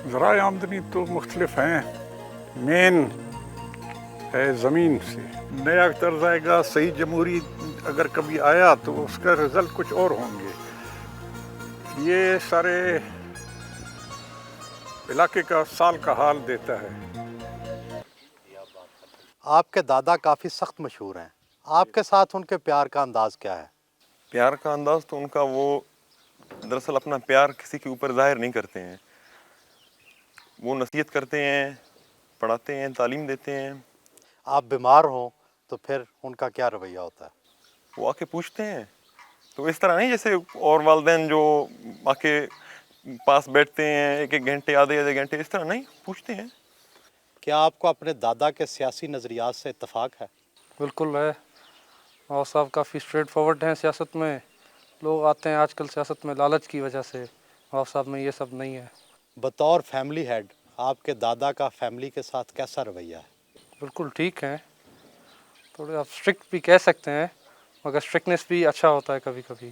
ذرائع آمدنی تو مختلف ہیں. مین ہے زمین سے. نیا طرز آئے گا, صحیح جمہوری اگر کبھی آیا تو اس کا رزلٹ کچھ اور ہوں گے. یہ سارے علاقے کا سال کا حال دیتا ہے. آپ کے دادا کافی سخت مشہور ہیں. آپ کے ساتھ ان کے پیار کا انداز کیا ہے؟ پیار کا انداز تو ان کا وہ دراصل اپنا پیار کسی کے اوپر ظاہر نہیں کرتے ہیں. وہ نصیحت کرتے ہیں, پڑھاتے ہیں, تعلیم دیتے ہیں. آپ بیمار ہوں تو پھر ان کا کیا رویہ ہوتا ہے؟ وہ آ کے پوچھتے ہیں. تو اس طرح نہیں جیسے اور والدین جو آ کے پاس بیٹھتے ہیں ایک ایک گھنٹے, آدھے گھنٹے, اس طرح نہیں, پوچھتے ہیں. کیا آپ کو اپنے دادا کے سیاسی نظریات سے اتفاق ہے؟ بالکل ہے. اور صاحب کافی اسٹریٹ فارورڈ ہیں سیاست میں. لوگ آتے ہیں آج کل سیاست میں لالچ کی وجہ سے. اور صاحب میں یہ سب نہیں ہے. بطور فیملی ہیڈ آپ کے دادا کا فیملی کے ساتھ کیسا رویہ ہے؟ بالکل ٹھیک ہیں. تھوڑے آپ اسٹرکٹ بھی کہہ سکتے ہیں, مگر اسٹرکٹنیس بھی اچھا ہوتا ہے کبھی کبھی.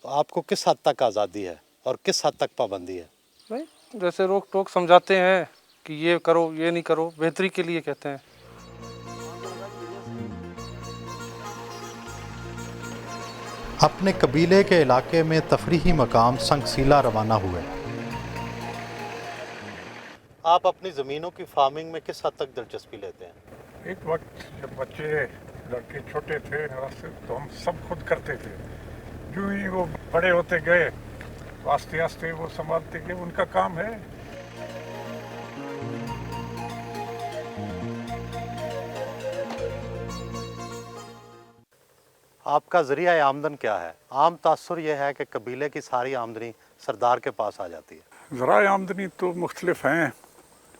تو آپ کو کس حد تک آزادی ہے اور کس حد تک پابندی ہے؟ نہیں, جیسے روک ٹوک سمجھاتے ہیں کہ یہ کرو, یہ نہیں کرو, بہتری کے لیے کہتے ہیں. اپنے قبیلے کے علاقے میں تفریحی مقام سنگسیلا روانہ ہوئے. آپ اپنی زمینوں کی فارمنگ میں کس حد تک دلچسپی لیتے ہیں؟ ایک وقت جب بچے لڑکے چھوٹے تھے تو ہم سب خود کرتے تھے. جو ہی وہ بڑے ہوتے گئے آہستہ آہستہ وہ سنبھالتے گئے. ان کا کام ہے. آپ کا ذریعہ آمدن کیا ہے؟ عام تاثر یہ ہے کہ قبیلے کی ساری آمدنی سردار کے پاس آ جاتی ہے. ذرائع آمدنی تو مختلف ہیں.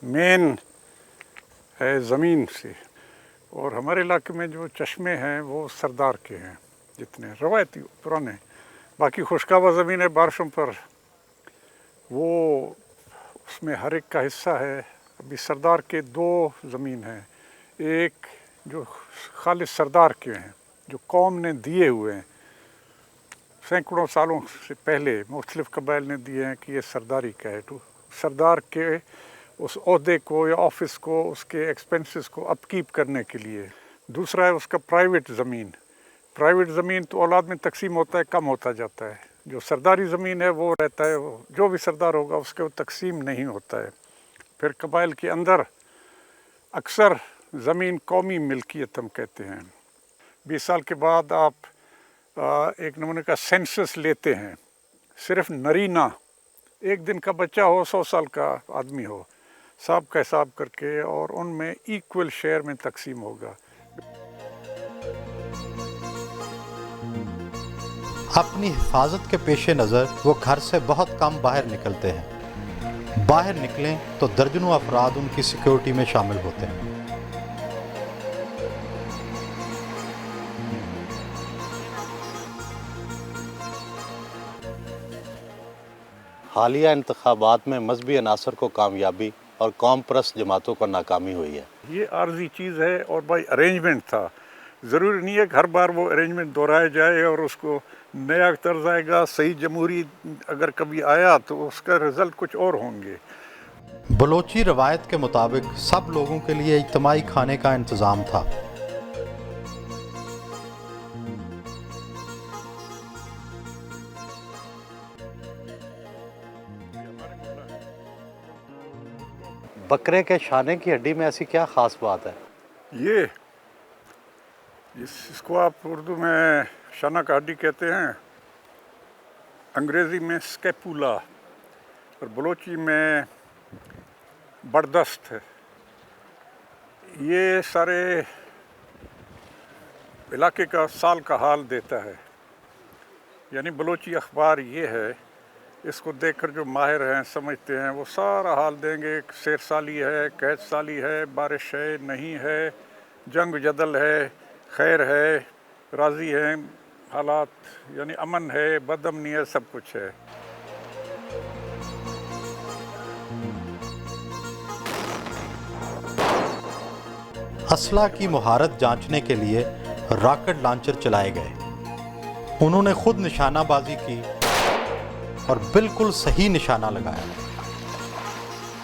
مین ہے زمین سے, اور ہمارے علاقے میں جو چشمے ہیں وہ سردار کے ہیں جتنے روایتی پرانے. باقی خشکابہ زمین ہے بارشوں پر, وہ اس میں ہر ایک کا حصہ ہے. ابھی سردار کے 2 زمین ہیں. ایک جو خالص سردار کے ہیں, جو قوم نے دیے ہوئے ہیں, سینکڑوں سالوں سے پہلے مختلف قبائل نے دیے ہیں کہ یہ سرداری کا ہے. تو سردار کے اس عہدے کو یا آفس کو, اس کے ایکسپنسز کو اپ کیپ کرنے کے لیے. دوسرا ہے اس کا پرائیویٹ زمین. پرائیویٹ زمین تو اولاد میں تقسیم ہوتا ہے, کم ہوتا جاتا ہے. جو سرداری زمین ہے وہ رہتا ہے, جو بھی سردار ہوگا اس کے وہ تقسیم نہیں ہوتا ہے. پھر قبائل کے اندر اکثر زمین قومی ملکیت ہم کہتے ہیں. 20 سال کے بعد آپ ایک نمونے کا سینسس لیتے ہیں. صرف نرینہ, ایک دن کا بچہ ہو, 100 سال کا آدمی ہو, سب کا حساب کر کے, اور ان میں ایکول شیئر میں تقسیم ہوگا. اپنی حفاظت کے پیش نظر وہ گھر سے بہت کم باہر نکلتے ہیں. باہر نکلیں تو درجنوں افراد ان کی سیکیورٹی میں شامل ہوتے ہیں. حالیہ انتخابات میں مذہبی عناصر کو کامیابی اور قوم پرست جماعتوں کو ناکامی ہوئی ہے. یہ عارضی چیز ہے اور بائی ارینجمنٹ تھا. ضروری نہیں ہے کہ ہر بار وہ ارینجمنٹ دہرایا جائے اور اس کو نیا طرز آئے گا, صحیح جمہوری اگر کبھی آیا تو اس کا رزلٹ کچھ اور ہوں گے. بلوچی روایت کے مطابق سب لوگوں کے لیے اجتماعی کھانے کا انتظام تھا. بکرے کے شانے کی ہڈی میں ایسی کیا خاص بات ہے؟ یہ اس کو آپ اردو میں شانہ کا ہڈی کہتے ہیں, انگریزی میں اسکیپولا, اور بلوچی میں بردست ہے. یہ سارے علاقے کا سال کا حال دیتا ہے. یعنی بلوچی اخبار یہ ہے, اس کو دیکھ کر جو ماہر ہیں سمجھتے ہیں وہ سارا حال دیں گے. سیر سالی ہے, قحط سالی ہے, بارش ہے, نہیں ہے, جنگ جدل ہے, خیر ہے, راضی ہیں حالات, یعنی امن ہے, بد امنی ہے, سب کچھ ہے. اسلحہ کی مہارت جانچنے کے لیے راکٹ لانچر چلائے گئے. انہوں نے خود نشانہ بازی کی اور بالکل صحیح نشانہ لگایا.